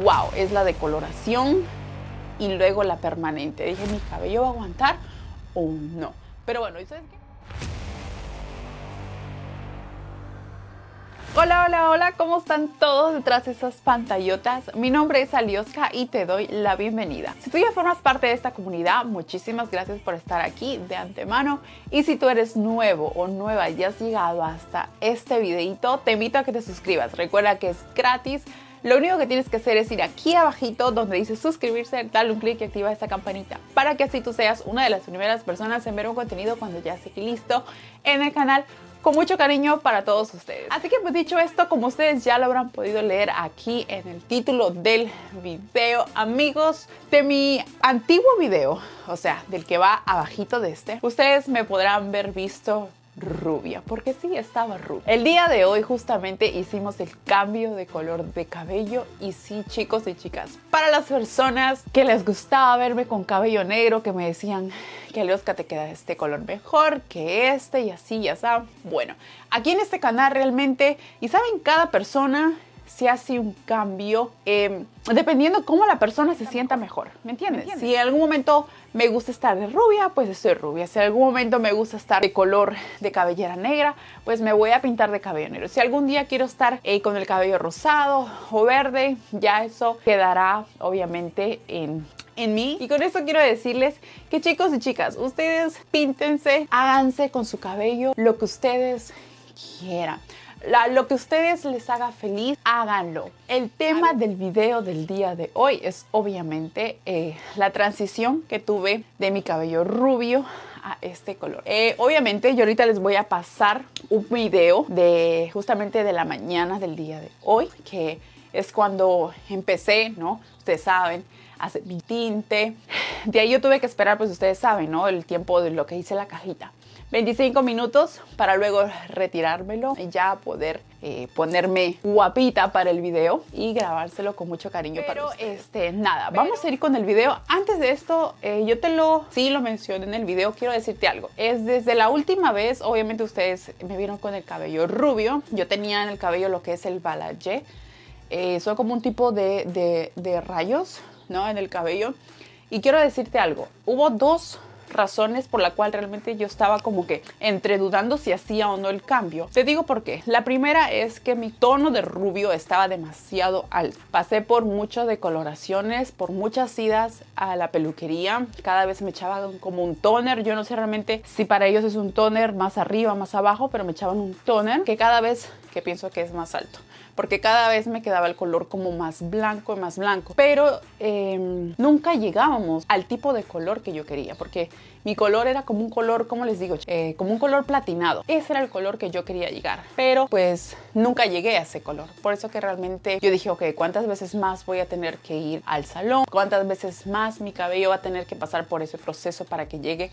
wow, es la decoloración y luego la permanente. Dije, ¿mi cabello va a aguantar o no? Pero bueno, ¿y sabes qué? Hola, hola, hola, ¿cómo están todos detrás de esas pantallotas? Mi nombre es Alioska y te doy la bienvenida. Si tú ya formas parte de esta comunidad, muchísimas gracias por estar aquí de antemano. Y si tú eres nuevo o nueva y has llegado hasta este videito, te invito a que te suscribas. Recuerda que es gratis. Lo único que tienes que hacer es ir aquí abajito donde dice suscribirse, darle un clic y activa esa campanita para que así tú seas una de las primeras personas en ver un contenido cuando ya esté listo en el canal, con mucho cariño para todos ustedes. Así que pues dicho esto, como ustedes ya lo habrán podido leer aquí en el título del video, amigos, de mi antiguo video, o sea, del que va abajito de este, ustedes me podrán ver visto rubia, porque sí estaba rubia. El día de hoy justamente hicimos el cambio de color de cabello y sí, chicos y chicas, para las personas que les gustaba verme con cabello negro, que me decían que Alioska te queda este color mejor que este y así, ya saben. Bueno, aquí en este canal realmente, y saben, cada persona se hace un cambio dependiendo cómo la persona se sienta mejor, ¿me entiendes? Si en algún momento me gusta estar de rubia, pues estoy rubia. Si en algún momento me gusta estar de color de cabellera negra, pues me voy a pintar de cabello negro. Si algún día quiero estar con el cabello rosado o verde, ya eso quedará obviamente en mí. Y con eso quiero decirles que, chicos y chicas, ustedes píntense, háganse con su cabello lo que ustedes quieran. Lo que ustedes les haga feliz, háganlo. El tema del video del día de hoy es obviamente la transición que tuve de mi cabello rubio a este color. Obviamente yo ahorita les voy a pasar un video de justamente de la mañana del día de hoy, que es cuando empecé, ¿no? Ustedes saben, hacer mi tinte. De ahí yo tuve que esperar, pues ustedes saben, ¿no? El tiempo de lo que hice la cajita. 25 minutos para luego retirármelo y ya poder ponerme guapita para el video y grabárselo con mucho cariño. Pero nada, vamos a ir con el video. Antes de esto, sí lo mencioné en el video, quiero decirte algo. Es desde la última vez, obviamente ustedes me vieron con el cabello rubio. Yo tenía en el cabello lo que es el balayé. Son como un tipo de rayos, ¿no? En el cabello. Y quiero decirte algo, hubo dos razones por la cual realmente yo estaba como que entre dudando si hacía o no el cambio. Te digo por qué. La primera es que mi tono de rubio estaba demasiado alto. Pasé por muchas decoloraciones, por muchas idas a la peluquería. Cada vez me echaban como un toner. Yo no sé realmente si para ellos es un toner más arriba, más abajo, pero me echaban un toner que cada vez que pienso que es más alto, porque cada vez me quedaba el color como más blanco y más blanco, pero nunca llegábamos al tipo de color que yo quería, porque mi color era como un color, ¿cómo les digo? Como un color platinado. Ese era el color que yo quería llegar, pero pues nunca llegué a ese color. Por eso que realmente yo dije, ok, ¿cuántas veces más voy a tener que ir al salón? ¿Cuántas veces más mi cabello va a tener que pasar por ese proceso para que llegue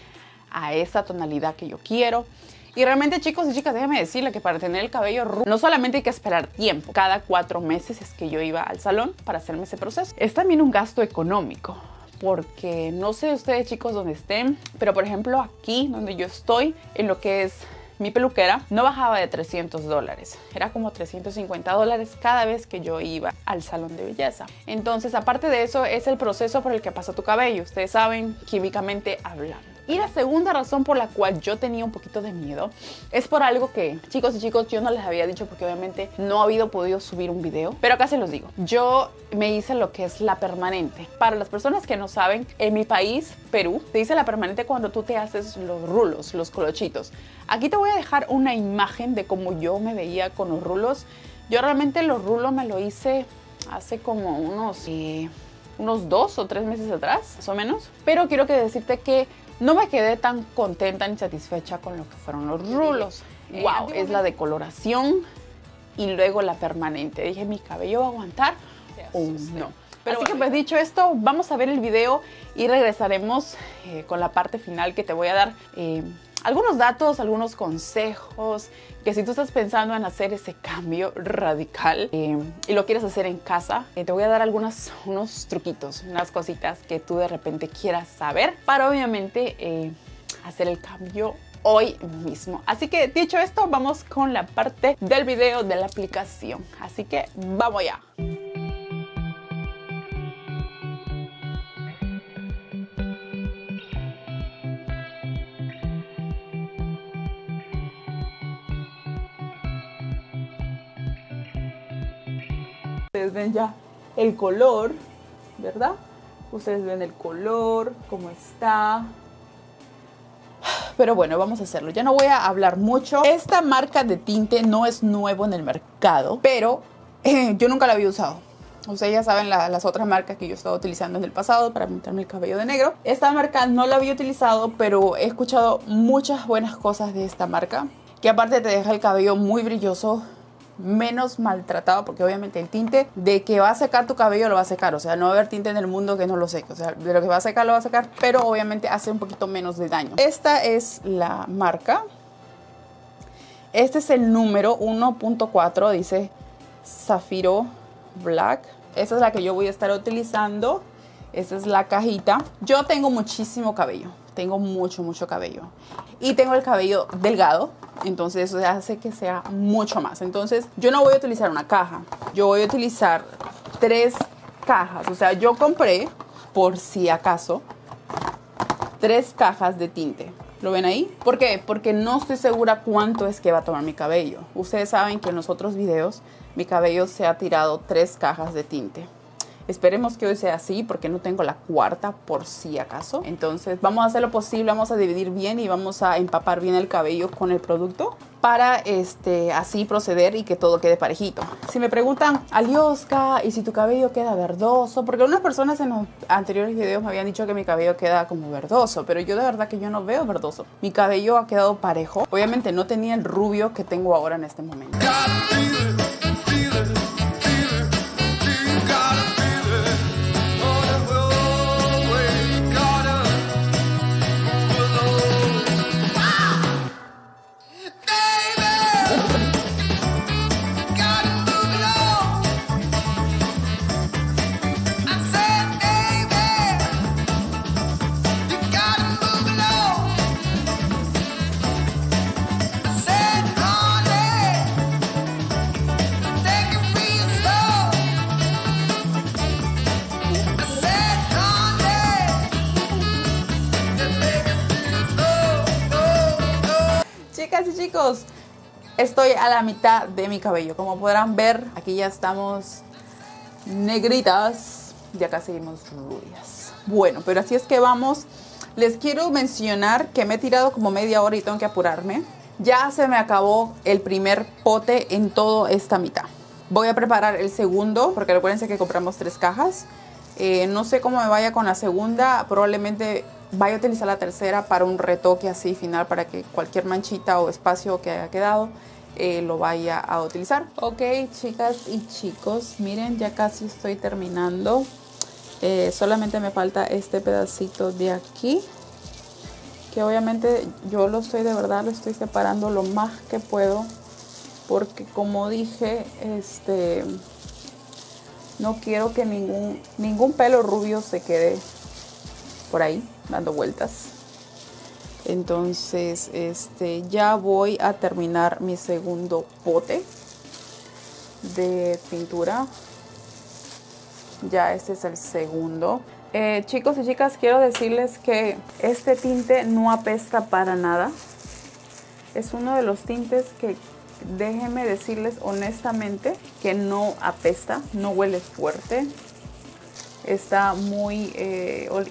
a esa tonalidad que yo quiero? Y realmente, chicos y chicas, déjenme decirle que para tener el cabello rubio no solamente hay que esperar tiempo. Cada 4 meses es que yo iba al salón para hacerme ese proceso. Es también un gasto económico, porque no sé ustedes, chicos, dónde estén, pero por ejemplo aquí donde yo estoy, en lo que es mi peluquera, no bajaba de $300. Era como $350 cada vez que yo iba al salón de belleza. Entonces, aparte de eso, es el proceso por el que pasa tu cabello. Ustedes saben, químicamente hablando. Y la segunda razón por la cual yo tenía un poquito de miedo es por algo que, chicos y chicos, yo no les había dicho porque obviamente no había podido subir un video, pero acá se los digo. Yo me hice lo que es la permanente. Para las personas que no saben, en mi país, Perú, se dice la permanente cuando tú te haces los rulos, los colochitos. Aquí te voy a dejar una imagen de cómo yo me veía con los rulos. Yo realmente los rulos me lo hice hace como unos 2 o 3 meses atrás, más o menos. Pero quiero decirte que no me quedé tan contenta ni satisfecha con lo que fueron los rulos. Wow, es la decoloración y luego la permanente. Dije, ¿mi cabello va a aguantar o no? Pero así que pues dicho esto, vamos a ver el video y regresaremos con la parte final que te voy a dar algunos datos, algunos consejos, que si tú estás pensando en hacer ese cambio radical y lo quieres hacer en casa, te voy a dar unos truquitos, unas cositas que tú de repente quieras saber para obviamente hacer el cambio hoy mismo. Así que dicho esto, vamos con la parte del video de la aplicación. Así que vamos ya. Ustedes ven ya el color, ¿verdad? Ustedes ven el color, cómo está. Pero bueno, vamos a hacerlo. Ya no voy a hablar mucho. Esta marca de tinte no es nuevo en el mercado, pero yo nunca la había usado. Ustedes ya saben las otras marcas que yo estaba utilizando en el pasado para pintarme el cabello de negro. Esta marca no la había utilizado, pero he escuchado muchas buenas cosas de esta marca. Que aparte te deja el cabello muy brilloso, menos maltratado, porque obviamente el tinte de que va a secar tu cabello lo va a secar. O sea, no va a haber tinte en el mundo que no lo seque. O sea, de lo que va a secar lo va a secar, pero obviamente hace un poquito menos de daño. Esta es la marca. Este es el número 1.4, dice Zafiro Black. Esta es la que yo voy a estar utilizando. Esta es la cajita. Yo tengo muchísimo cabello. Tengo mucho cabello. Y tengo el cabello delgado. Entonces eso hace que sea mucho más. Entonces yo no voy a utilizar una caja. Yo voy a utilizar 3 cajas. O sea, yo compré, por si acaso, 3 cajas de tinte. ¿Lo ven ahí? ¿Por qué? Porque no estoy segura cuánto es que va a tomar mi cabello. Ustedes saben que en los otros videos mi cabello se ha tirado 3 cajas de tinte. Esperemos que hoy sea así porque no tengo la 4ª por si acaso. Entonces vamos a hacer lo posible, vamos a dividir bien y vamos a empapar bien el cabello con el producto para así proceder y que todo quede parejito. Si me preguntan, Alioska, ¿y si tu cabello queda verdoso? Porque unas personas en los anteriores videos me habían dicho que mi cabello queda como verdoso, pero yo de verdad que yo no veo verdoso. Mi cabello ha quedado parejo. Obviamente no tenía el rubio que tengo ahora en este momento. Chicas y chicos, estoy a la mitad de mi cabello. Como podrán ver, aquí ya estamos negritas, ya casi seguimos rubias. Bueno, pero así es que vamos. Les quiero mencionar que me he tirado como media hora y tengo que apurarme. Ya se me acabó el primer pote en toda esta mitad. Voy a preparar el segundo, porque recuérdense que compramos 3 cajas. No sé cómo me vaya con la segunda, probablemente vaya a utilizar la tercera para un retoque así final, para que cualquier manchita o espacio que haya quedado lo vaya a utilizar. Ok, chicas y chicos, miren, ya casi estoy terminando. Solamente me falta este pedacito de aquí, que obviamente yo lo estoy separando lo más que puedo, porque como dije, no quiero que ningún pelo rubio se quede por ahí dando vueltas. Entonces ya voy a terminar mi segundo pote de pintura. Ya este es el segundo. Chicos y chicas, quiero decirles que este tinte no apesta para nada. Es uno de los tintes que, déjenme decirles honestamente, que no apesta, no huele fuerte. Está muy,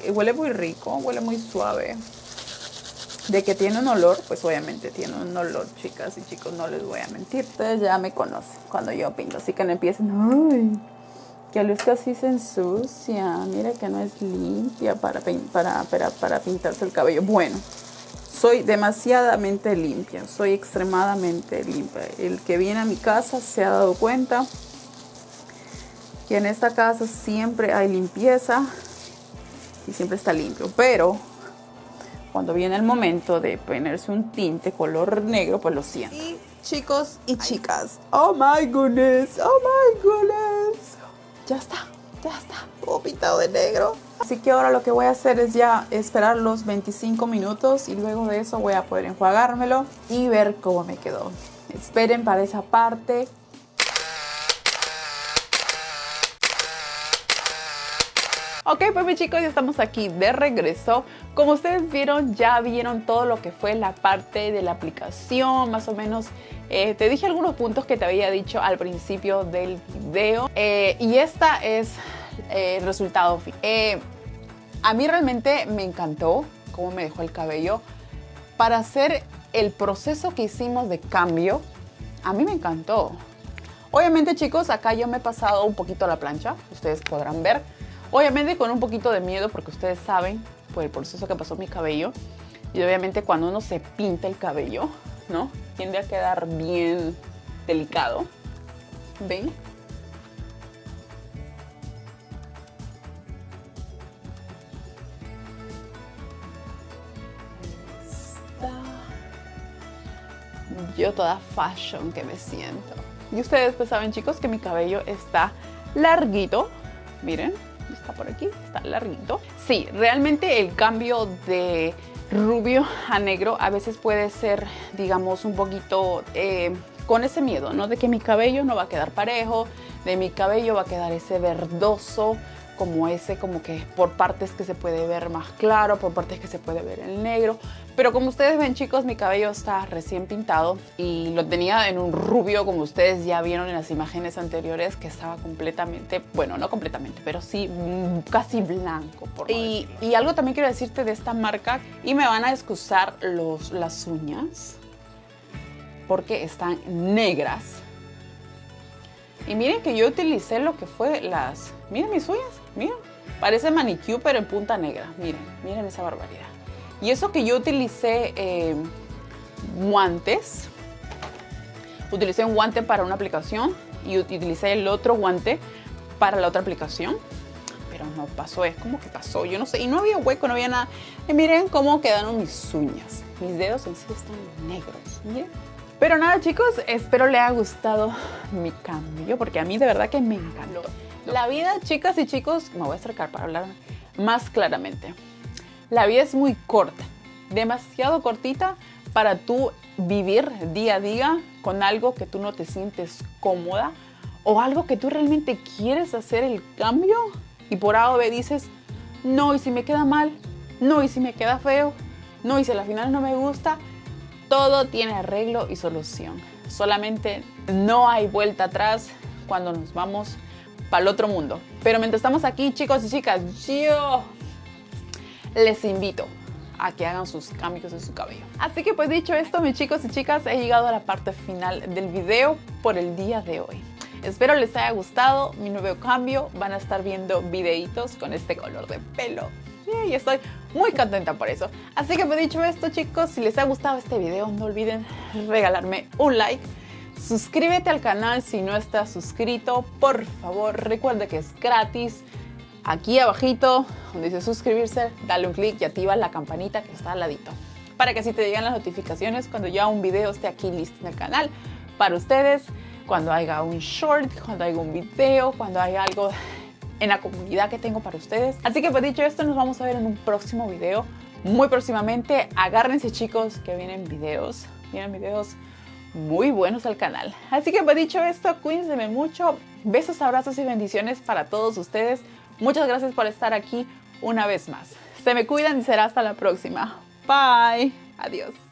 huele muy rico, huele muy suave. De que tiene un olor, pues obviamente tiene un olor, chicas y chicos, no les voy a mentir. Ustedes ya me conocen cuando yo pinto, así que no empiecen, ay, que Alioska así se ensucia, mira que no es limpia para pintarse el cabello. Bueno, soy demasiadamente limpia, soy extremadamente limpia. El que viene a mi casa se ha dado cuenta que en esta casa siempre hay limpieza y siempre está limpio, pero cuando viene el momento de ponerse un tinte color negro, pues lo siento. Y chicos y chicas, oh my goodness, ya está, todo pintado de negro. Así que ahora lo que voy a hacer es ya esperar los 25 minutos y luego de eso voy a poder enjuagármelo y ver cómo me quedó. Esperen para esa parte. Ok, pues mis chicos, ya estamos aquí de regreso. Como ustedes vieron, ya vieron todo lo que fue la parte de la aplicación, más o menos Te dije algunos puntos que te había dicho al principio del video y esta es el resultado final. A mí realmente me encantó cómo me dejó el cabello. Para hacer el proceso que hicimos de cambio, a mí me encantó. Obviamente, chicos, acá yo me he pasado un poquito a la plancha, ustedes podrán ver. Obviamente con un poquito de miedo porque ustedes saben por el proceso que pasó mi cabello. Y obviamente cuando uno se pinta el cabello, ¿no? Tiende a quedar bien delicado. ¿Ven? Yo toda fashion que me siento. Y ustedes pues saben, chicos, que mi cabello está larguito. Miren, está por aquí, está larguito. Sí, realmente el cambio de rubio a negro a veces puede ser, digamos, un poquito con ese miedo, ¿no? De que mi cabello no va a quedar parejo, de mi cabello va a quedar ese verdoso, como ese, como que por partes que se puede ver más claro, por partes que se puede ver el negro. Pero como ustedes ven, chicos, mi cabello está recién pintado y lo tenía en un rubio, como ustedes ya vieron en las imágenes anteriores, que estaba completamente, bueno, no completamente, pero sí casi blanco. Y algo también quiero decirte de esta marca, y me van a excusar las uñas, porque están negras. Y miren que yo utilicé lo que fue las... Miren mis uñas, miren. Parece manicure, pero en punta negra. Miren, miren esa barbaridad. Y eso que yo utilicé guantes. Utilicé un guante para una aplicación y utilicé el otro guante para la otra aplicación. Pero no pasó, es como que pasó, yo no sé. Y no había hueco, no había nada. Y miren cómo quedaron mis uñas. Mis dedos en sí están negros, miren. Pero nada, chicos, espero les haya gustado mi cambio, porque a mí de verdad que me encantó. La vida, chicas y chicos, me voy a acercar para hablar más claramente. La vida es muy corta, demasiado cortita para tú vivir día a día con algo que tú no te sientes cómoda o algo que tú realmente quieres hacer el cambio y por A o B dices, no, y si me queda mal, no, y si me queda feo, no, y si al final no me gusta. Todo tiene arreglo y solución. Solamente no hay vuelta atrás cuando nos vamos para el otro mundo. Pero mientras estamos aquí, chicos y chicas, yo les invito a que hagan sus cambios en su cabello. Así que pues dicho esto, mis chicos y chicas, he llegado a la parte final del video por el día de hoy. Espero les haya gustado mi nuevo cambio. Van a estar viendo videitos con este color de pelo. Y estoy muy contenta por eso. Así que pues dicho esto, chicos, si les ha gustado este video, no olviden regalarme un like. Suscríbete al canal si no estás suscrito, por favor. Recuerda que es gratis. Aquí abajito, donde dice suscribirse, dale un clic y activa la campanita que está al ladito, para que así te lleguen las notificaciones cuando ya un video esté aquí listo en el canal para ustedes. Cuando haya un short, cuando haya un video, cuando haya algo en la comunidad que tengo para ustedes. Así que pues dicho esto, nos vamos a ver en un próximo video muy próximamente. Agárrense, chicos, que vienen videos muy buenos al canal. Así que pues dicho esto, cuídense mucho. Besos, abrazos y bendiciones para todos ustedes. Muchas gracias por estar aquí una vez más. Se me cuidan y será hasta la próxima. Bye. Adiós.